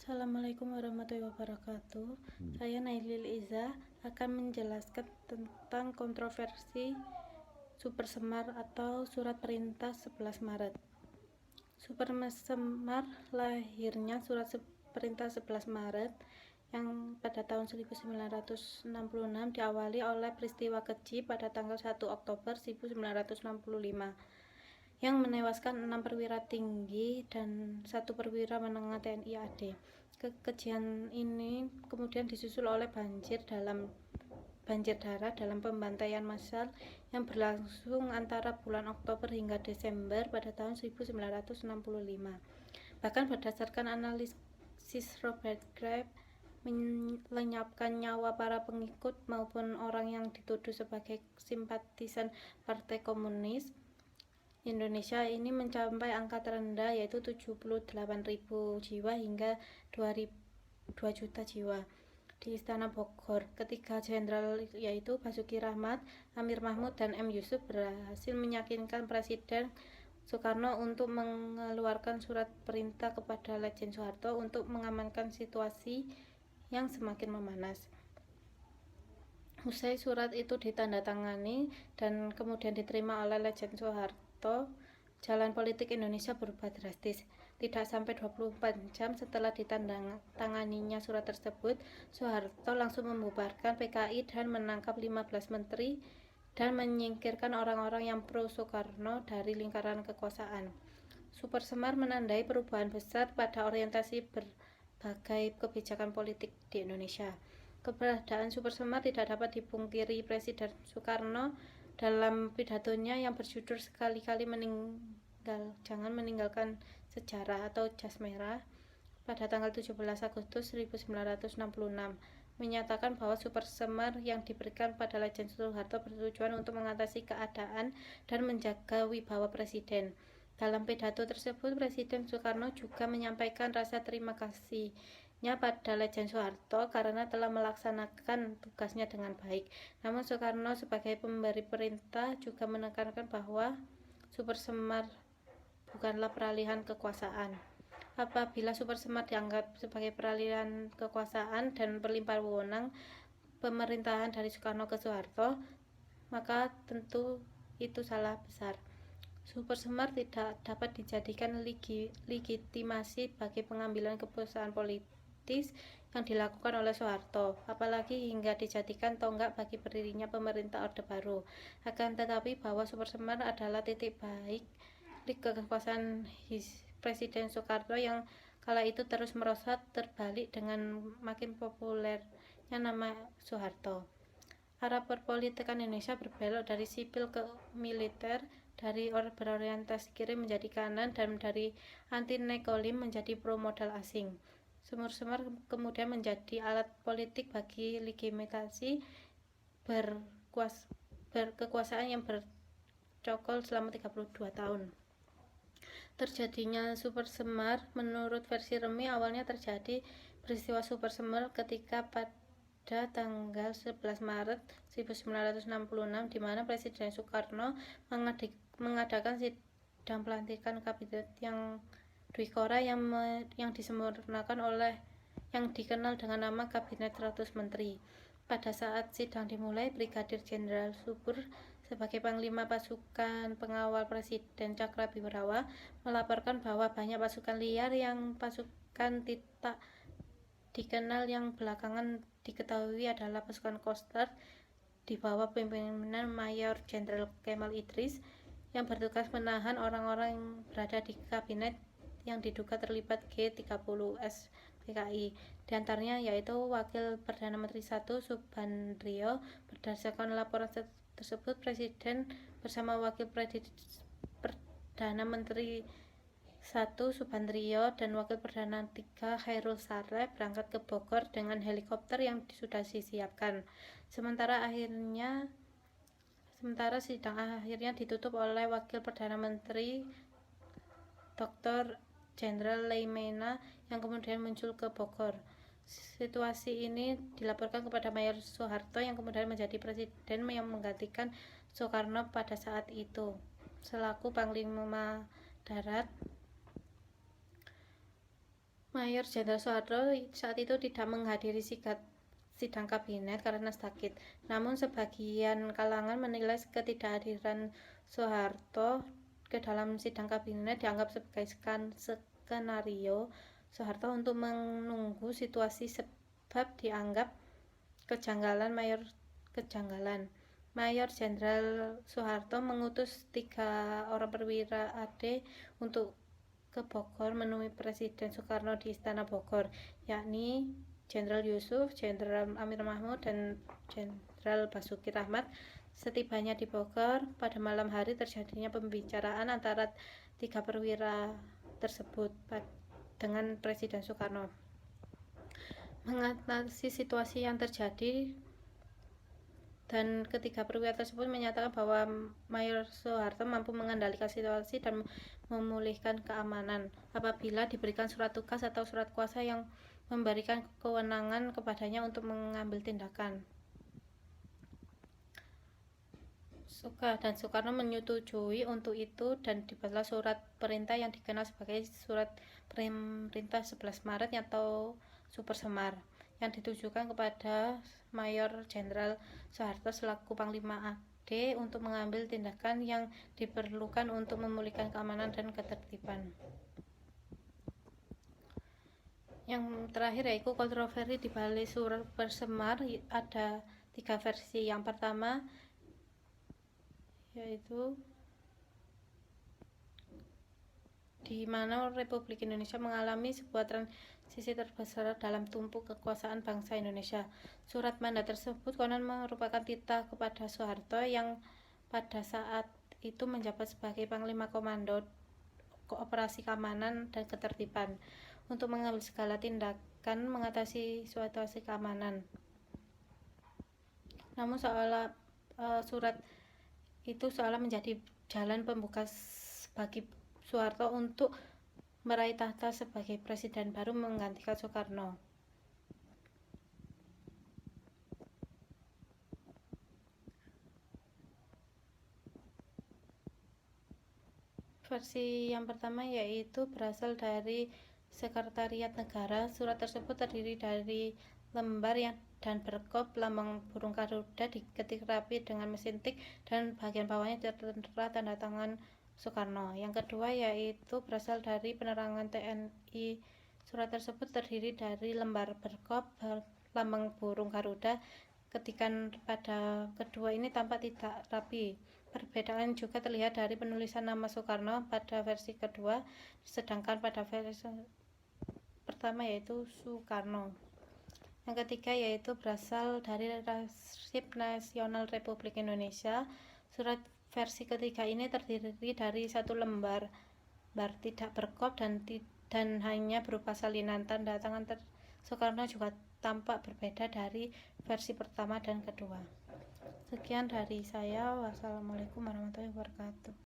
Assalamualaikum warahmatullahi wabarakatuh. Saya Nailil Iza akan menjelaskan tentang kontroversi Super Semar atau Surat Perintah 11 Maret. Super Semar lahirnya Surat Perintah 11 Maret yang pada tahun 1966 diawali oleh peristiwa keji pada tanggal 1 Oktober 1965 yang menewaskan 6 perwira tinggi dan 1 perwira menengah TNI AD. Kekejian ini kemudian disusul oleh banjir darat dalam pembantaian massal yang berlangsung antara bulan Oktober hingga Desember pada tahun 1965. Bahkan berdasarkan analisis Robert Graves, melenyapkan nyawa para pengikut maupun orang yang dituduh sebagai simpatisan Partai Komunis Indonesia ini mencapai angka terendah, yaitu 78.000 jiwa hingga 2 juta jiwa di Istana Bogor. Ketiga jenderal yaitu Basuki Rahmat, Amir Mahmud, dan M. Yusuf berhasil meyakinkan Presiden Soekarno untuk mengeluarkan surat perintah kepada Letjen Soeharto untuk mengamankan situasi yang semakin memanas. Usai surat itu ditandatangani dan kemudian diterima oleh Letjen Soeharto, jalan politik Indonesia berubah drastis. Tidak sampai 24 jam setelah ditandatanganinya surat tersebut, Soeharto langsung membubarkan PKI dan menangkap 15 menteri dan menyingkirkan orang-orang yang pro Soekarno dari lingkaran kekuasaan. Super Semar menandai perubahan besar pada orientasi berbagai kebijakan politik di Indonesia. Keberadaan Super Semar tidak dapat dipungkiri. Presiden Soekarno dalam pidatonya yang berjudul "Sekali-kali jangan meninggalkan sejarah" atau Jas Merah pada tanggal 17 Agustus 1966 menyatakan bahwa Super Semar yang diberikan pada Letjen Soeharto bertujuan untuk mengatasi keadaan dan menjaga wibawa Presiden. Dalam pidato tersebut, Presiden Soekarno juga menyampaikan rasa terima kasihnya pada Letjen Soeharto karena telah melaksanakan tugasnya dengan baik. Namun Soekarno sebagai pemberi perintah juga menekankan bahwa Super Semar bukanlah peralihan kekuasaan. Apabila Super Semar dianggap sebagai peralihan kekuasaan dan berlimpah wewenang pemerintahan dari Soekarno ke Soeharto, maka tentu itu salah besar. Super Semar tidak dapat dijadikan legitimasi bagi pengambilan keputusan politis yang dilakukan oleh Soeharto, apalagi hingga dijadikan tonggak bagi berdirinya pemerintah Orde Baru. Akan tetapi bahwa Super Semar adalah titik balik kekuasaan Presiden Soekarno yang kala itu terus merosot terbalik dengan makin populernya nama Soeharto. Arah perpolitikan Indonesia berbelok dari sipil ke militer, dari berorientasi kiri menjadi kanan, dan dari anti-nekolim menjadi pro modal asing. Super Semar kemudian menjadi alat politik bagi legitimasi kekuasaan yang bercokol selama 32 tahun. Terjadinya Super Semar menurut versi Remi awalnya terjadi peristiwa Super Semar ketika pada tanggal 11 Maret 1966 di mana Presiden Soekarno mengadakan sidang pelantikan kabinet yang Dwikora yang disempurnakan oleh yang dikenal dengan nama Kabinet 100 Menteri. Pada saat sidang dimulai, Brigadir Jenderal Subur sebagai Panglima Pasukan Pengawal Presiden Cakrabiwirawa melaporkan bahwa banyak pasukan liar yang pasukan tidak dikenal yang belakangan diketahui adalah pasukan Koster di bawah pimpinan Mayor Jenderal Kemal Idris yang bertugas menahan orang-orang yang berada di kabinet yang diduga terlibat G30S PKI. Di antaranya yaitu Wakil Perdana Menteri 1 Subandrio. Berdasarkan laporan tersebut, Presiden bersama Wakil Perdana Menteri 1 Subandrio dan Wakil Perdana 3 Khairul Sareh berangkat ke Bogor dengan helikopter yang sudah disiapkan. Sementara sidang akhirnya ditutup oleh Wakil Perdana Menteri Dr. Jenderal Leimena yang kemudian muncul ke Bogor. Situasi ini dilaporkan kepada Mayor Soeharto yang kemudian menjadi presiden yang menggantikan Soekarno pada saat itu selaku Panglima Darat. Mayor Jenderal Soeharto saat itu tidak menghadiri sidang kabinet karena sakit. Namun sebagian kalangan menilai ketidakhadiran Soeharto ke dalam sidang kabinet dianggap sebagai skenario Soeharto untuk menunggu situasi, sebab dianggap kejanggalan Mayor Jenderal Soeharto mengutus 3 orang perwira AD untuk ke Bogor menemui Presiden Soekarno di Istana Bogor, yakni Jenderal Yusuf, Jenderal Amir Mahmud, dan Jenderal Basuki Rahmat. Setibanya di Bogor, pada malam hari terjadinya pembicaraan antara 3 perwira tersebut dengan Presiden Soekarno. Mengatasi situasi yang terjadi, dan ketiga perwira tersebut menyatakan bahwa Mayor Soeharto mampu mengendalikan situasi dan memulihkan keamanan apabila diberikan surat tugas atau surat kuasa yang memberikan kewenangan kepadanya untuk mengambil tindakan. Dan Soekarno menyetujui untuk itu, dan dibuatlah surat perintah yang dikenal sebagai Surat Perintah 11 Maret atau Super Semar, yang ditujukan kepada Mayor Jenderal Soeharto selaku Panglima AD untuk mengambil tindakan yang diperlukan untuk memulihkan keamanan dan ketertiban. Yang terakhir yaitu kontroversi di balik Surat Persemar. Ada 3 versi. Yang pertama yaitu di mana Republik Indonesia mengalami sebuah transisi terbesar dalam tumpuk kekuasaan bangsa Indonesia. Surat mandat tersebut konon merupakan titah kepada Soeharto yang pada saat itu menjabat sebagai Panglima Komando Operasi Keamanan dan Ketertiban untuk mengambil segala tindakan mengatasi situasi keamanan. Namun surat itu seolah menjadi jalan pembuka bagi Soeharto untuk meraih tahta sebagai presiden baru menggantikan Soekarno. Versi yang pertama yaitu berasal dari Sekretariat Negara. Surat tersebut terdiri dari lembar dan berkop lambang burung Garuda diketik rapi dengan mesin tik, dan bagian bawahnya tertera tanda tangan Soekarno. Yang kedua yaitu berasal dari penerangan TNI. Surat tersebut terdiri dari lembar berkop lambang burung Garuda. Ketikan pada kedua ini tampak tidak rapi. Perbedaan juga terlihat dari penulisan nama Soekarno pada versi kedua, sedangkan pada versi pertama yaitu Soekarno. Yang ketiga yaitu berasal dari Arsip Nasional Republik Indonesia. Surat versi ketiga ini terdiri dari 1 lembar tidak berkop dan hanya berupa salinan. Tanda tangan Soekarno juga tampak berbeda dari versi pertama dan kedua. Sekian dari saya. Wassalamualaikum warahmatullahi wabarakatuh.